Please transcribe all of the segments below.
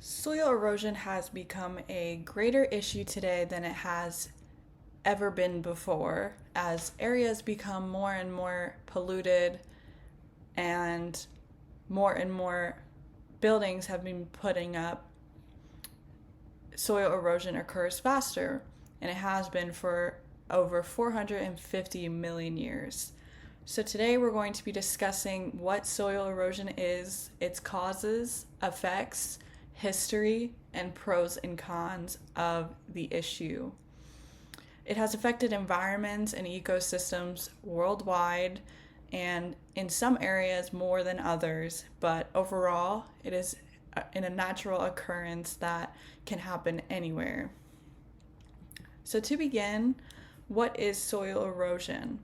Soil erosion has become a greater issue today than it has ever been before as areas become more and more polluted and more buildings have been putting up. Soil erosion occurs faster, and it has been for over 450 million years. So, today we're going to be discussing what soil erosion is, its causes, effects, history, and pros and cons of the issue. It has affected environments and ecosystems worldwide, and in some areas more than others, but overall, it is in a natural occurrence that can happen anywhere. So, to begin, what is soil erosion?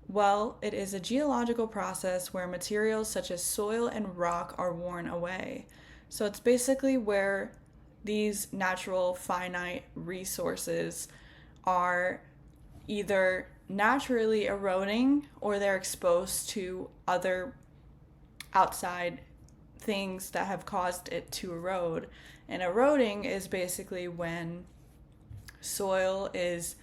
Well, it is a geological process where materials such as soil and rock are worn away. So, it's basically where these natural finite resources are either naturally eroding or they're exposed to other outside things that have caused it to erode. And eroding is basically when soil is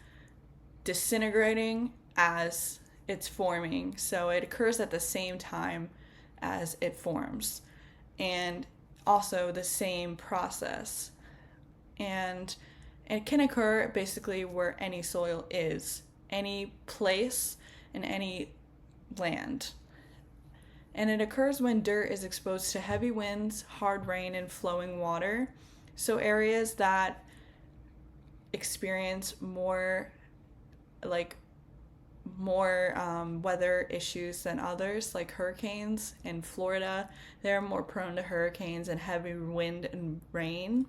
disintegrating as it's forming. So it occurs at the same time as it forms, and also the same process. And it can occur basically where any soil is, any place, in any land. And it occurs when dirt is exposed to heavy winds, hard rain, and flowing water. So areas that experience more weather issues than others, like hurricanes in Florida, they're more prone to hurricanes and heavy wind and rain.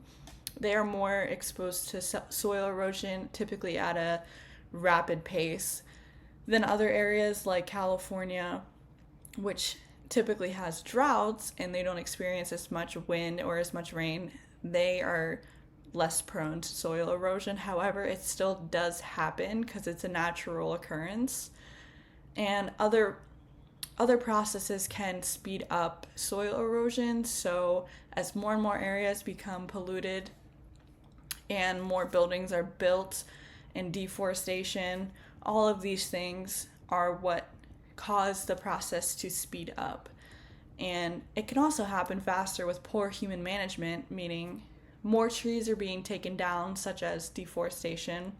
They are more exposed to soil erosion, typically at a rapid pace, than other areas like California, which typically has droughts and they don't experience as much wind or as much rain. They are less prone to soil erosion. However, it still does happen because it's a natural occurrence. And other processes can speed up soil erosion. So as more and more areas become polluted and more buildings are built and deforestation, all of these things are what cause the process to speed up. And it can also happen faster with poor human management, meaning more trees are being taken down, such as deforestation,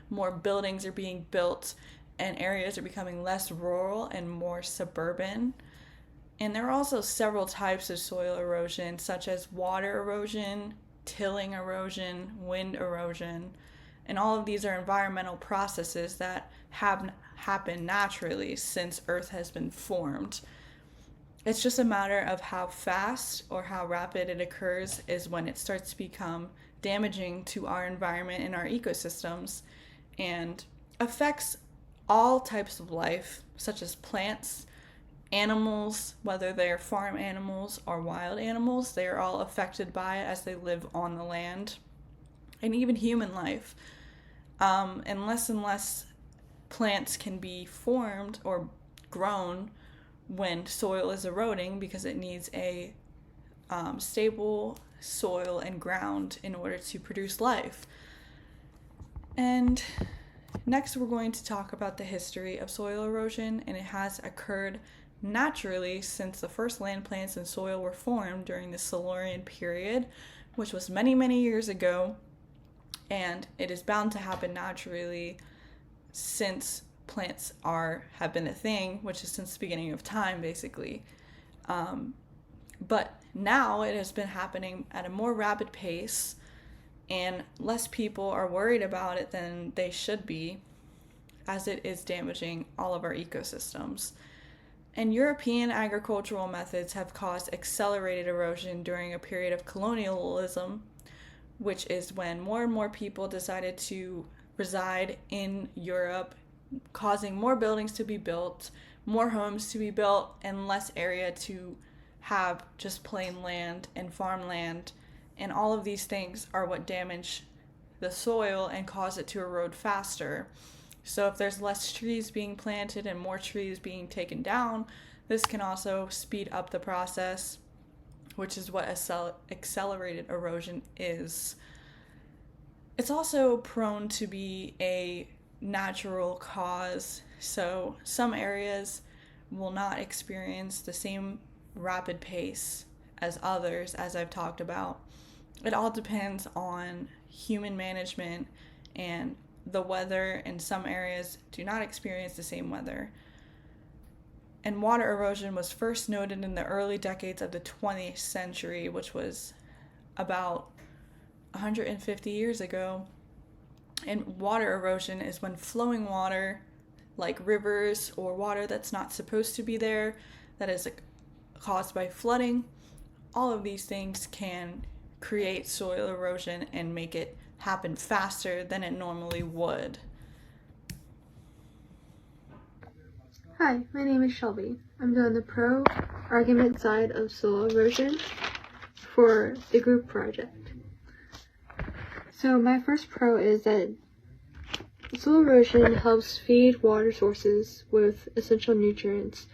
more buildings are being built, and areas are becoming less rural and more suburban. And there are also several types of soil erosion, such as water erosion, tilling erosion, wind erosion, and all of these are environmental processes that have happened naturally since Earth has been formed. It's just a matter of how fast or how rapid it occurs is when it starts to become damaging to our environment and our ecosystems and affects all types of life, such as plants, animals, whether they're farm animals or wild animals. They are all affected by it as they live on the land, and even human life. And less plants can be formed or grown when soil is eroding because it needs a stable soil and ground in order to produce life. And next we're going to talk about the history of soil erosion, and it has occurred naturally since the first land plants and soil were formed during the Silurian period, which was many, many years ago, and it is bound to happen naturally since plants have been a thing, which is since the beginning of time, basically. But now it has been happening at a more rapid pace, and less people are worried about it than they should be, as it is damaging all of our ecosystems. And European agricultural methods have caused accelerated erosion during a period of colonialism, which is when more and more people decided to reside in Europe, causing more buildings to be built, more homes to be built, and less area to have just plain land and farmland. And all of these things are what damage the soil and cause it to erode faster. So if there's less trees being planted and more trees being taken down, this can also speed up the process. which is what accelerated erosion is. It's also prone to be a natural cause, so some areas will not experience the same rapid pace as others, as I've talked about. It all depends on human management and the weather, and some areas do not experience the same weather. And water erosion was first noted in the early decades of the 20th century, which was about 150 years ago. And water erosion is when flowing water, like rivers or water that's not supposed to be there, that is caused by flooding, all of these things can create soil erosion and make it happen faster than it normally would. Hi, my name is Shelby. I'm doing the pro argument side of soil erosion for the group project. So my first pro is that soil erosion helps feed water sources with essential nutrients,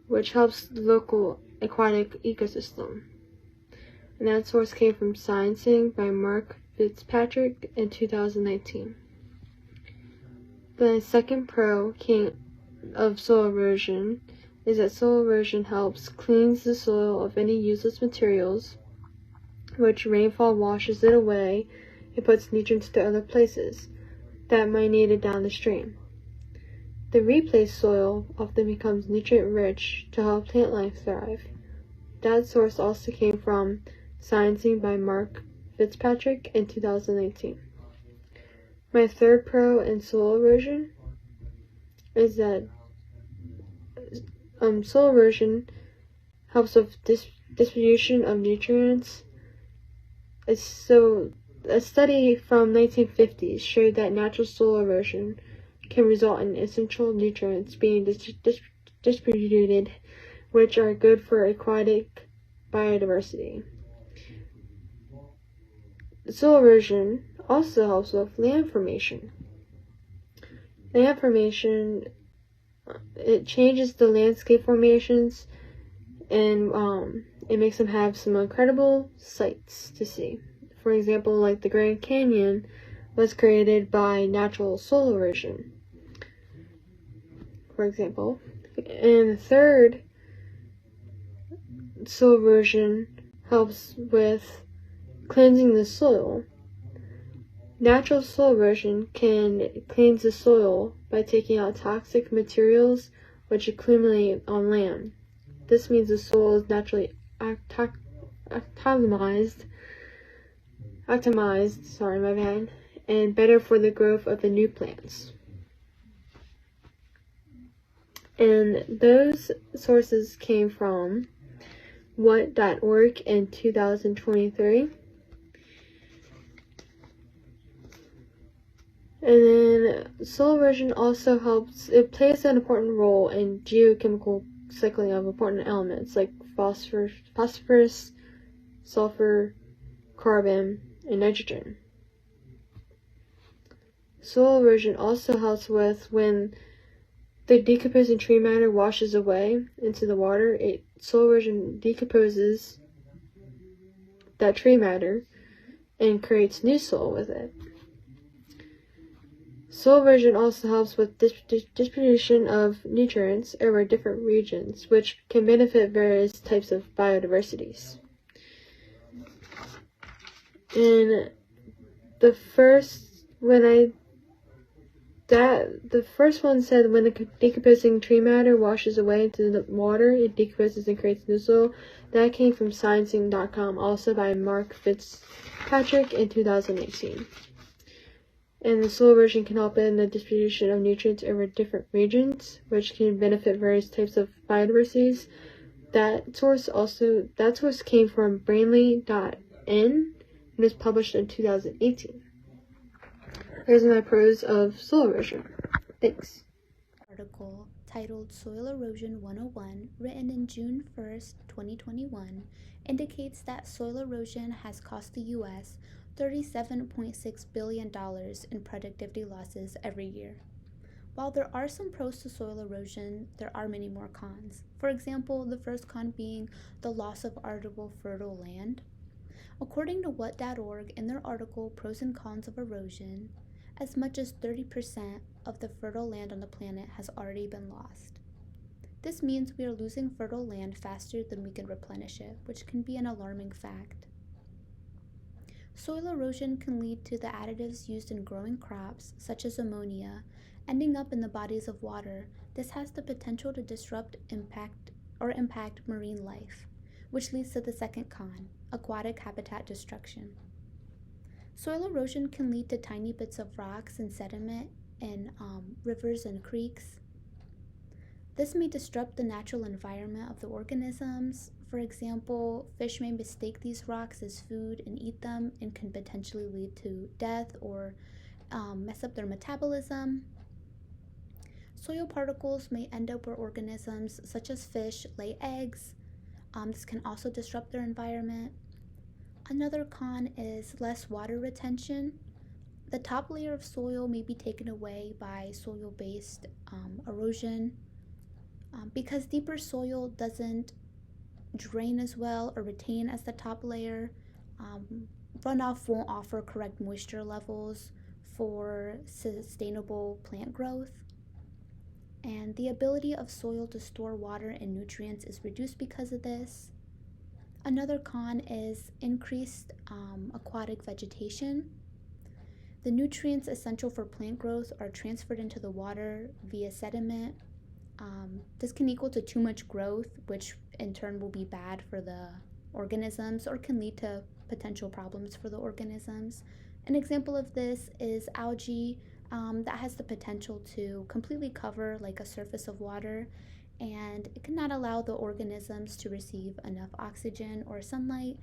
which helps the local aquatic ecosystem. And that source came from Sciencing by Mark Fitzpatrick in 2019. The second pro of soil erosion is that soil erosion helps cleanse the soil of any useless materials, which rainfall washes it away and puts nutrients to other places that might need it down the stream. The replaced soil often becomes nutrient-rich to help plant life thrive. That source also came from Sciencing by Mark Fitzpatrick in 2018. My third pro in soil erosion is that soil erosion helps with distribution of nutrients. So a study from 1950s showed that natural soil erosion can result in essential nutrients being distributed, which are good for aquatic biodiversity. Soil erosion also helps with land formation. Land formation, it changes the landscape formations, and it makes them have some incredible sights to see. For example, like the Grand Canyon was created by natural soil erosion, for example. And the third, soil erosion helps with cleansing the soil. Natural soil erosion can cleanse the soil by taking out toxic materials which accumulate on land. This means the soil is naturally optimized, and better for the growth of the new plants. And those sources came from what.org in 2023. And then soil erosion also helps, it plays an important role in geochemical cycling of important elements like phosphorus, sulfur, carbon, and nitrogen. Soil erosion also helps with when the decomposing tree matter washes away into the water. Soil erosion decomposes that tree matter and creates new soil with it. Soil erosion also helps with distribution of nutrients over different regions, which can benefit various types of biodiversities. And the first one said when the decomposing tree matter washes away into the water, it decomposes and creates new soil. That came from sciencing.com, also by Mark Fitzpatrick in 2018. And the soil erosion can help in the distribution of nutrients over different regions, which can benefit various types of biodiversities. That source came from Brainly.in and was published in 2018. Here's my pros of soil erosion. Thanks. Article titled Soil Erosion 101, written in June 1st, 2021, indicates that soil erosion has cost the U.S. $37.6 billion in productivity losses every year. While there are some pros to soil erosion, there are many more cons. For example, the first con being the loss of arable fertile land. According to what.org in their article Pros and Cons of Erosion, as much as 30% of the fertile land on the planet has already been lost. This means we are losing fertile land faster than we can replenish it, which can be an alarming fact. Soil erosion can lead to the additives used in growing crops, such as ammonia, ending up in the bodies of water. This has the potential to disrupt impact marine life, which leads to the second con, aquatic habitat destruction. Soil erosion can lead to tiny bits of rocks and sediment in rivers and creeks. This may disrupt the natural environment of the organisms. For example, fish may mistake these rocks as food and eat them and can potentially lead to death or mess up their metabolism. Soil particles may end up where organisms such as fish lay eggs. This can also disrupt their environment. Another con is less water retention. The top layer of soil may be taken away by soil-based erosion. Because deeper soil doesn't drain as well or retain as the top layer, runoff won't offer correct moisture levels for sustainable plant growth. And the ability of soil to store water and nutrients is reduced because of this. Another con is increased aquatic vegetation. The nutrients essential for plant growth are transferred into the water via sediment. This can equal to too much growth, which in turn will be bad for the organisms or can lead to potential problems for the organisms. An example of this is algae that has the potential to completely cover like a surface of water, and it cannot allow the organisms to receive enough oxygen or sunlight,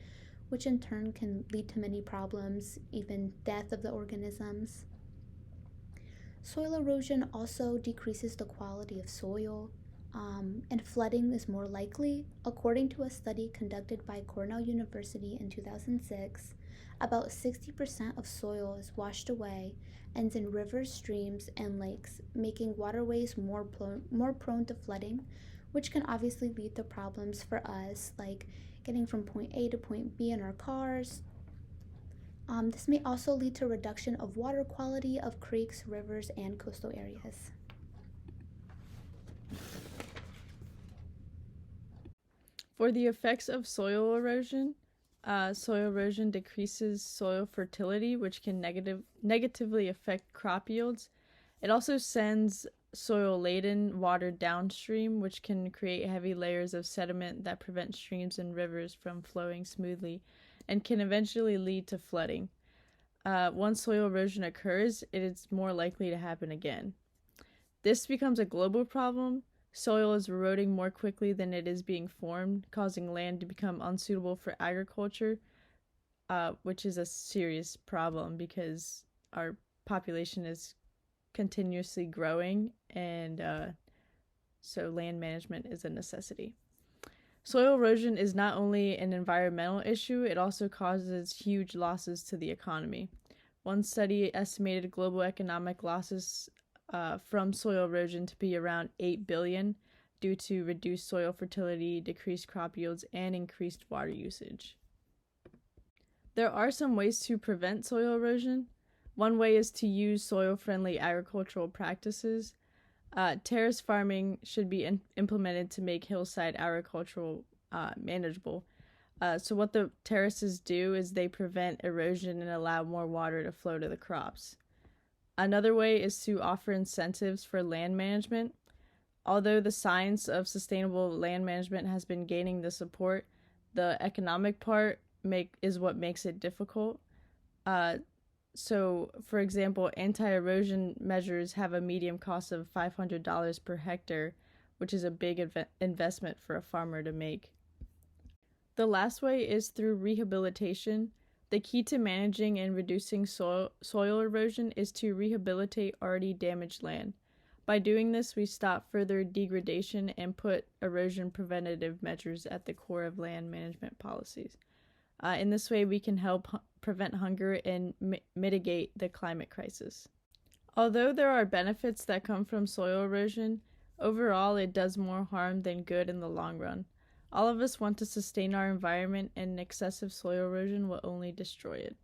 which in turn can lead to many problems, even death of the organisms. Soil erosion also decreases the quality of soil, and flooding is more likely. According to a study conducted by Cornell University in 2006, about 60% of soil is washed away, ends in rivers, streams, and lakes, making waterways more prone to flooding, which can obviously lead to problems for us, like getting from point A to point B in our cars. This may also lead to reduction of water quality of creeks, rivers, and coastal areas. For the effects of soil erosion decreases soil fertility, which can negatively affect crop yields. It also sends soil-laden water downstream, which can create heavy layers of sediment that prevent streams and rivers from flowing smoothly and can eventually lead to flooding. Once soil erosion occurs, it is more likely to happen again. This becomes a global problem. Soil is eroding more quickly than it is being formed, causing land to become unsuitable for agriculture, which is a serious problem because our population is continuously growing, and so land management is a necessity. Soil erosion is not only an environmental issue, it also causes huge losses to the economy. One study estimated global economic losses from soil erosion to be around $8 billion due to reduced soil fertility, decreased crop yields, and increased water usage. There are some ways to prevent soil erosion. One way is to use soil-friendly agricultural practices. Terrace farming should be implemented to make hillside agricultural manageable. So what the terraces do is they prevent erosion and allow more water to flow to the crops. Another way is to offer incentives for land management. Although the science of sustainable land management has been gaining the support, the economic part is what makes it difficult. So, for example, anti-erosion measures have a median cost of $500 per hectare, which is a big investment for a farmer to make. The last way is through rehabilitation. The key to managing and reducing soil erosion is to rehabilitate already damaged land. By doing this, we stop further degradation and put erosion preventative measures at the core of land management policies. In this way, we can help prevent hunger and mitigate the climate crisis. Although there are benefits that come from soil erosion, overall it does more harm than good in the long run. All of us want to sustain our environment, and excessive soil erosion will only destroy it.